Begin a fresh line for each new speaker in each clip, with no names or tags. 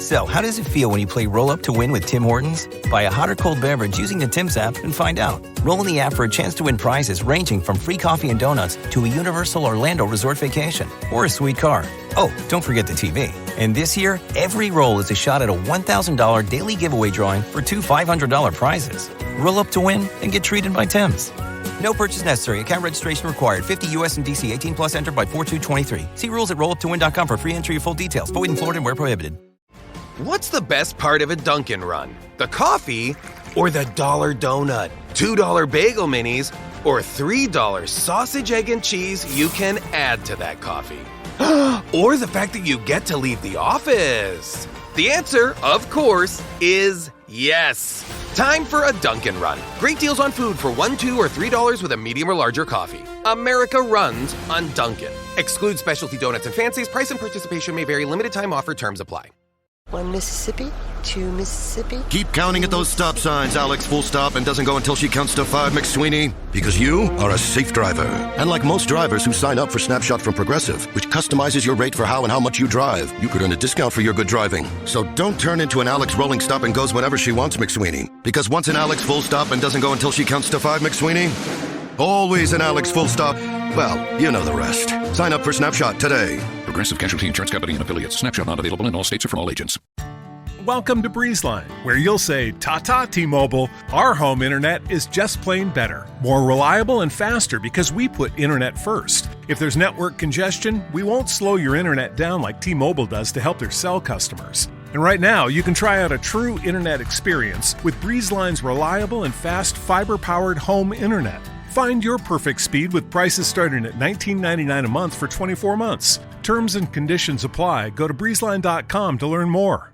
So, how does it feel when you play Roll Up to Win with Tim Hortons? Buy a hot or cold beverage using the Tim's app and find out. Roll in the app for a chance to win prizes ranging from free coffee and donuts to a Universal Orlando resort vacation or a sweet car. Oh, don't forget the TV. And this year, every roll is a shot at a $1,000 daily giveaway drawing for two $500 prizes. Roll up to win and get treated by Tim's. No purchase necessary. Account registration required. 50 U.S. and D.C. 18 plus entered by 4/2/23. See rules at rolluptowin.com for free entry and full details. Void in Florida and where prohibited.
What's the best part of a Dunkin' run? The coffee or the $1 donut? $2 bagel minis or $3 sausage, egg, and cheese you can add to that coffee? Or the fact that you get to leave the office? The answer, of course, is yes. Time for a Dunkin' run. Great deals on food for $1, $2, or $3 with a medium or larger coffee. America runs on Dunkin'. Excludes specialty donuts and fancies. Price and participation may vary. Limited time offer. Terms apply.
1 Mississippi, 2 Mississippi.
Keep counting at those stop signs, Alex. Full stop and doesn't go until she counts to 5, McSweeney. Because you are a safe driver. And like most drivers who sign up for Snapshot from Progressive, which customizes your rate for how and how much you drive, you could earn a discount for your good driving. So don't turn into an Alex rolling stop and goes whenever she wants, McSweeney. Because once an Alex full stop and doesn't go until she counts to 5, McSweeney, always an Alex full stop. Well, you know the rest. Sign up for Snapshot today.
Progressive Casualty Insurance Company and affiliates. Snapshot not available in all states or from all agents.
Welcome to BreezeLine, where you'll say, "Ta-ta, T-Mobile. Our home internet is just plain better. More reliable and faster because we put internet first. If there's network congestion, we won't slow your internet down like T-Mobile does to help their cell customers. And right now, you can try out a true internet experience with BreezeLine's reliable and fast fiber-powered home internet. Find your perfect speed with prices starting at $19.99 a month for 24 months. Terms and conditions apply. Go to breezeline.com to learn more.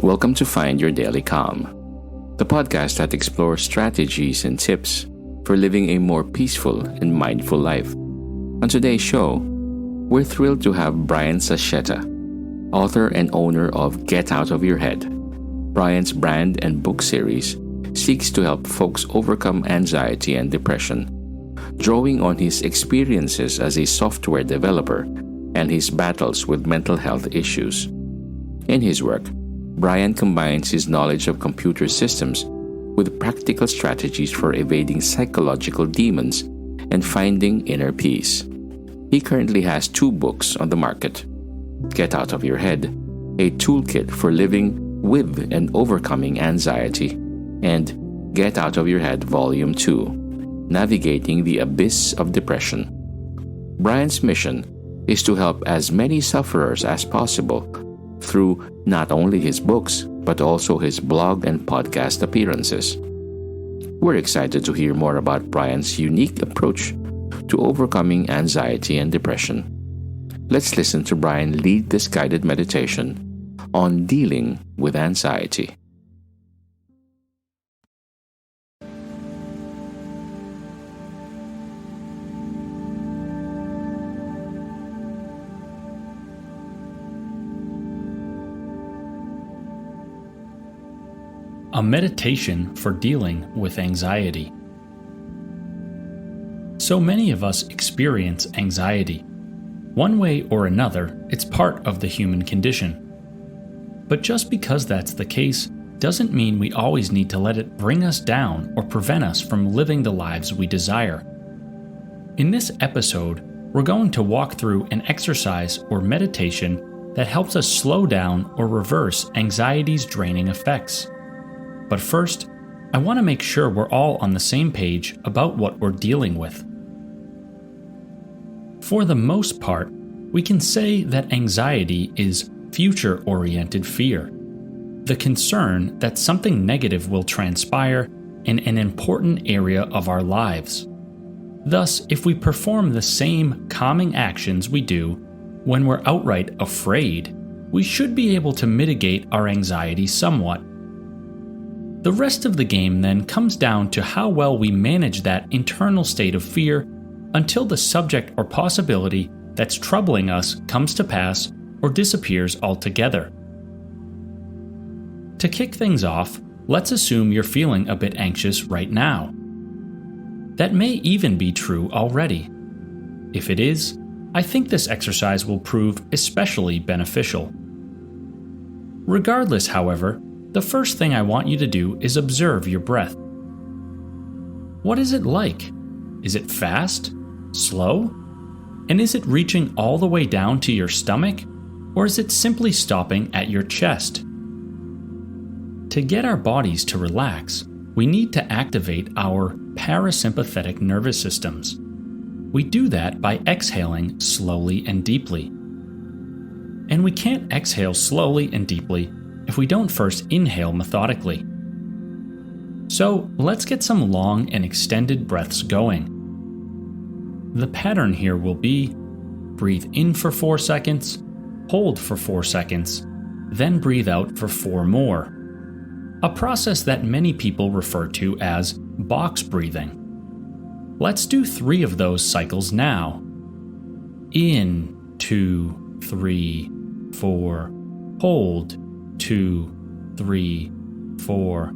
Welcome to Find Your Daily Calm, the podcast that explores strategies and tips for living a more peaceful and mindful life. On today's show, we're thrilled to have Brian Sachetta, author and owner of Get Out of Your Head. Brian's brand and book series seeks to help folks overcome anxiety and depression, drawing on his experiences as a software developer and his battles with mental health issues. In his work, Brian combines his knowledge of computer systems with practical strategies for evading psychological demons and finding inner peace. He currently has 2 books on the market: Get Out of Your Head, a toolkit for living with and overcoming anxiety, and Get Out of Your Head Volume 2, Navigating the Abyss of Depression. Brian's mission is to help as many sufferers as possible through not only his books, but also his blog and podcast appearances. We're excited to hear more about Brian's unique approach to overcoming anxiety and depression. Let's listen to Brian lead this guided meditation on dealing with anxiety.
A meditation for dealing with anxiety. So many of us experience anxiety. One way or another, it's part of the human condition. But just because that's the case doesn't mean we always need to let it bring us down or prevent us from living the lives we desire. In this episode, we're going to walk through an exercise or meditation that helps us slow down or reverse anxiety's draining effects. But first, I want to make sure we're all on the same page about what we're dealing with. For the most part, we can say that anxiety is future-oriented fear, the concern that something negative will transpire in an important area of our lives. Thus, if we perform the same calming actions we do when we're outright afraid, we should be able to mitigate our anxiety somewhat. The rest of the game then comes down to how well we manage that internal state of fear until the subject or possibility that's troubling us comes to pass or disappears altogether. To kick things off, let's assume you're feeling a bit anxious right now. That may even be true already. If it is, I think this exercise will prove especially beneficial. Regardless, however, the first thing I want you to do is observe your breath. What is it like? Is it fast? Slow? And is it reaching all the way down to your stomach? Or is it simply stopping at your chest? To get our bodies to relax, we need to activate our parasympathetic nervous systems. We do that by exhaling slowly and deeply. And we can't exhale slowly and deeply if we don't first inhale methodically. So let's get some long and extended breaths going. The pattern here will be breathe in for 4 seconds, hold for 4 seconds, then breathe out for 4 more. A process that many people refer to as box breathing. Let's do 3 of those cycles now. In, 2, 3, 4. Hold, 2, 3, 4.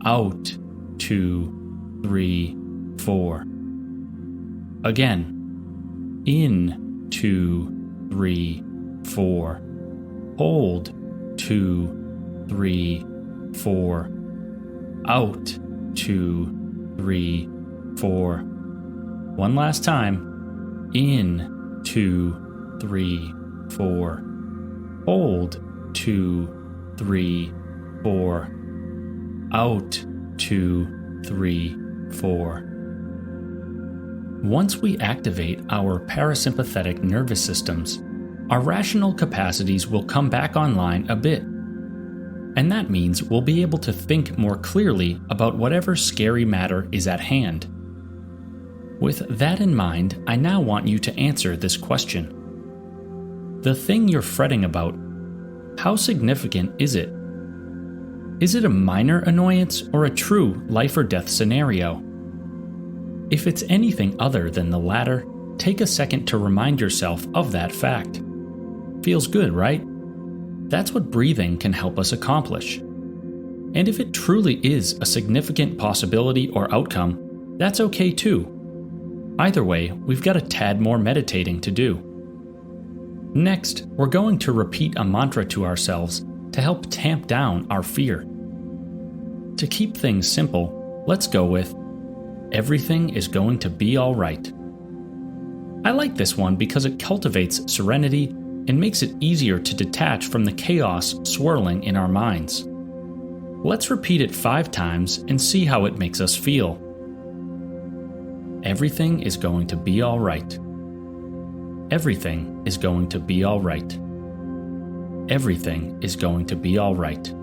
Out, 2, 3, 4. Again. In, 2, 3, 4. Hold, 2, 3, 4. Out, 2, 3, 4. One last time. In, 2, 3, 4. Hold, 2, 3, 4. Out, 2, 3, 4. Once we activate our parasympathetic nervous systems, our rational capacities will come back online a bit. And that means we'll be able to think more clearly about whatever scary matter is at hand. With that in mind, I now want you to answer this question. The thing you're fretting about, how significant is it? Is it a minor annoyance or a true life or death scenario? If it's anything other than the latter, take a second to remind yourself of that fact. Feels good, right? That's what breathing can help us accomplish. And if it truly is a significant possibility or outcome, that's okay too. Either way, we've got a tad more meditating to do. Next, we're going to repeat a mantra to ourselves to help tamp down our fear. To keep things simple, let's go with, everything is going to be all right. I like this one because it cultivates serenity and makes it easier to detach from the chaos swirling in our minds. Let's repeat it 5 times and see how it makes us feel. Everything is going to be all right. Everything is going to be all right. Everything is going to be all right.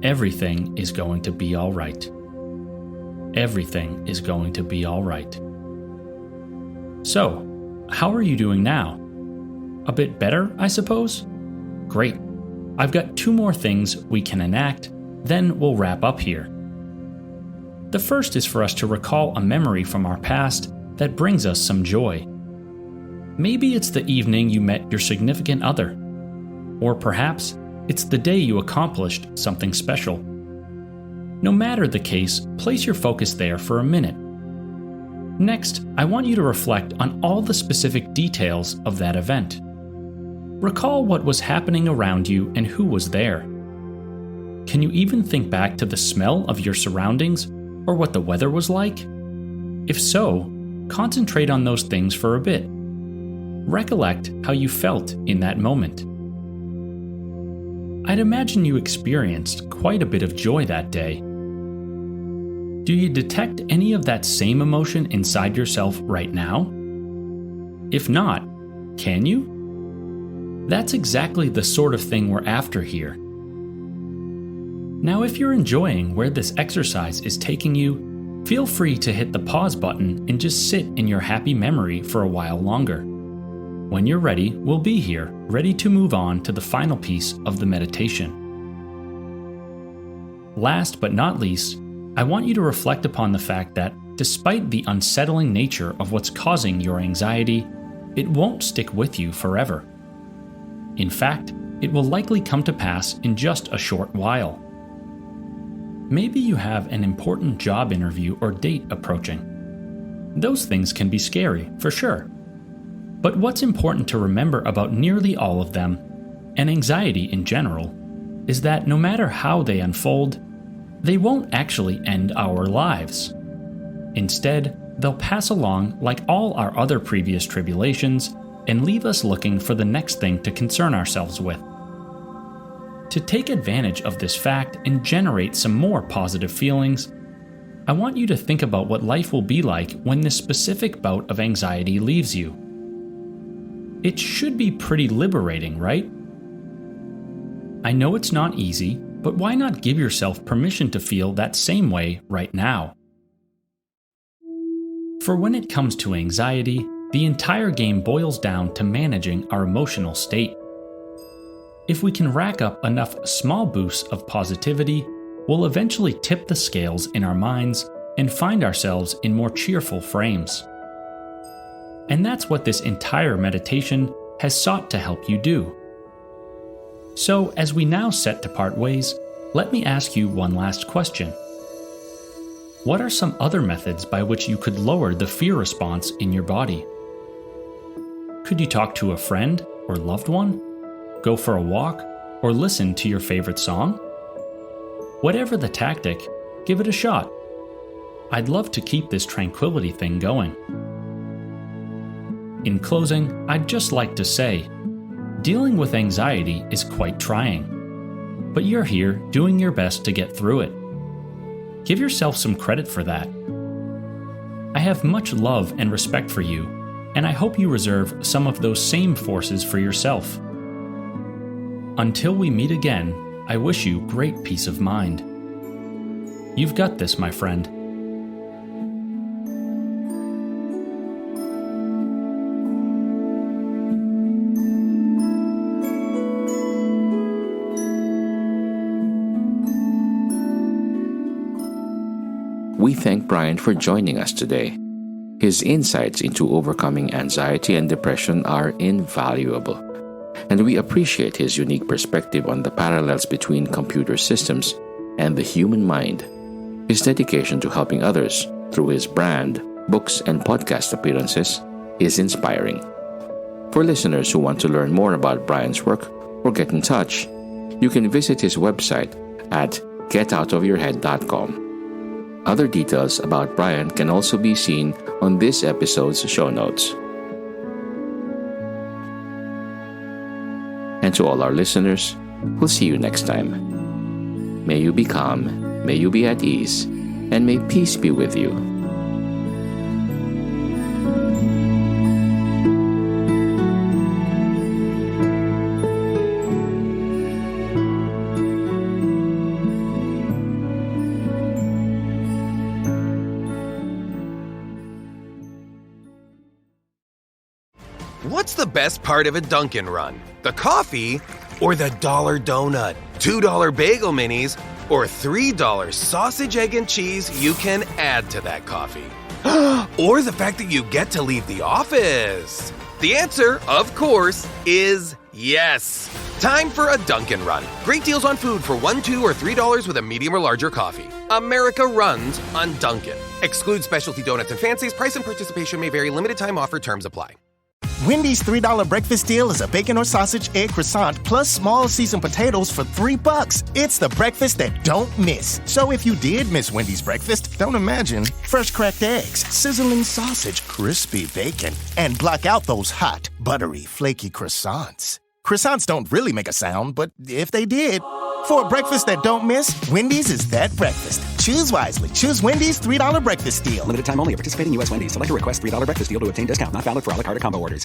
Everything is going to be all right. Everything is going to be all right. So, how are you doing now? A bit better, I suppose? Great. I've got 2 more things we can enact, then we'll wrap up here. The first is for us to recall a memory from our past that brings us some joy. Maybe it's the evening you met your significant other, or perhaps it's the day you accomplished something special. No matter the case, place your focus there for a minute. Next, I want you to reflect on all the specific details of that event. Recall what was happening around you and who was there. Can you even think back to the smell of your surroundings or what the weather was like? If so, concentrate on those things for a bit. Recollect how you felt in that moment. I'd imagine you experienced quite a bit of joy that day. Do you detect any of that same emotion inside yourself right now? If not, can you? That's exactly the sort of thing we're after here. Now, if you're enjoying where this exercise is taking you, feel free to hit the pause button and just sit in your happy memory for a while longer. When you're ready, we'll be here, ready to move on to the final piece of the meditation. Last but not least, I want you to reflect upon the fact that, despite the unsettling nature of what's causing your anxiety, it won't stick with you forever. In fact, it will likely come to pass in just a short while. Maybe you have an important job interview or date approaching. Those things can be scary, for sure. But what's important to remember about nearly all of them, and anxiety in general, is that no matter how they unfold, they won't actually end our lives. Instead, they'll pass along like all our other previous tribulations and leave us looking for the next thing to concern ourselves with. To take advantage of this fact and generate some more positive feelings, I want you to think about what life will be like when this specific bout of anxiety leaves you. It should be pretty liberating, right? I know it's not easy, but why not give yourself permission to feel that same way right now? For when it comes to anxiety, the entire game boils down to managing our emotional state. If we can rack up enough small boosts of positivity, we'll eventually tip the scales in our minds and find ourselves in more cheerful frames. And that's what this entire meditation has sought to help you do. So, as we now set to part ways, let me ask you one last question. What are some other methods by which you could lower the fear response in your body? Could you talk to a friend or loved one? Go for a walk? Or listen to your favorite song? Whatever the tactic, give it a shot. I'd love to keep this tranquility thing going. In closing, I'd just like to say, dealing with anxiety is quite trying, but you're here doing your best to get through it. Give yourself some credit for that. I have much love and respect for you, and I hope you reserve some of those same forces for yourself. Until we meet again, I wish you great peace of mind. You've got this, my friend.
We thank Brian for joining us today. His insights into overcoming anxiety and depression are invaluable, and we appreciate his unique perspective on the parallels between computer systems and the human mind. His dedication to helping others through his brand, books, and podcast appearances is inspiring. For listeners who want to learn more about Brian's work or get in touch, you can visit his website at getoutofyourhead.com. Other details about Brian can also be seen on this episode's show notes. And to all our listeners, we'll see you next time. May you be calm, may you be at ease, and may peace be with you.
What's the best part of a Dunkin' run? The coffee or the $1 donut? $2 bagel minis or $3 sausage, egg, and cheese you can add to that coffee? Or the fact that you get to leave the office? The answer, of course, is yes. Time for a Dunkin' run. Great deals on food for $1, $2, or $3 with a medium or larger coffee. America runs on Dunkin'. Excludes specialty donuts and fancies. Price and participation may vary. Limited time offer. Terms apply.
Wendy's $3 breakfast deal is a bacon or sausage egg croissant plus small seasoned potatoes for $3. It's the breakfast that don't miss. So if you did miss Wendy's breakfast, don't imagine. Fresh cracked eggs, sizzling sausage, crispy bacon, and block out those hot, buttery, flaky croissants. Croissants don't really make a sound, but if they did, for a breakfast that don't miss, Wendy's is that breakfast. Choose wisely. Choose Wendy's $3 breakfast deal.
Limited time only. Participating U.S. Wendy's. Select a request $3 breakfast deal to obtain discount. Not valid for a la carte combo orders.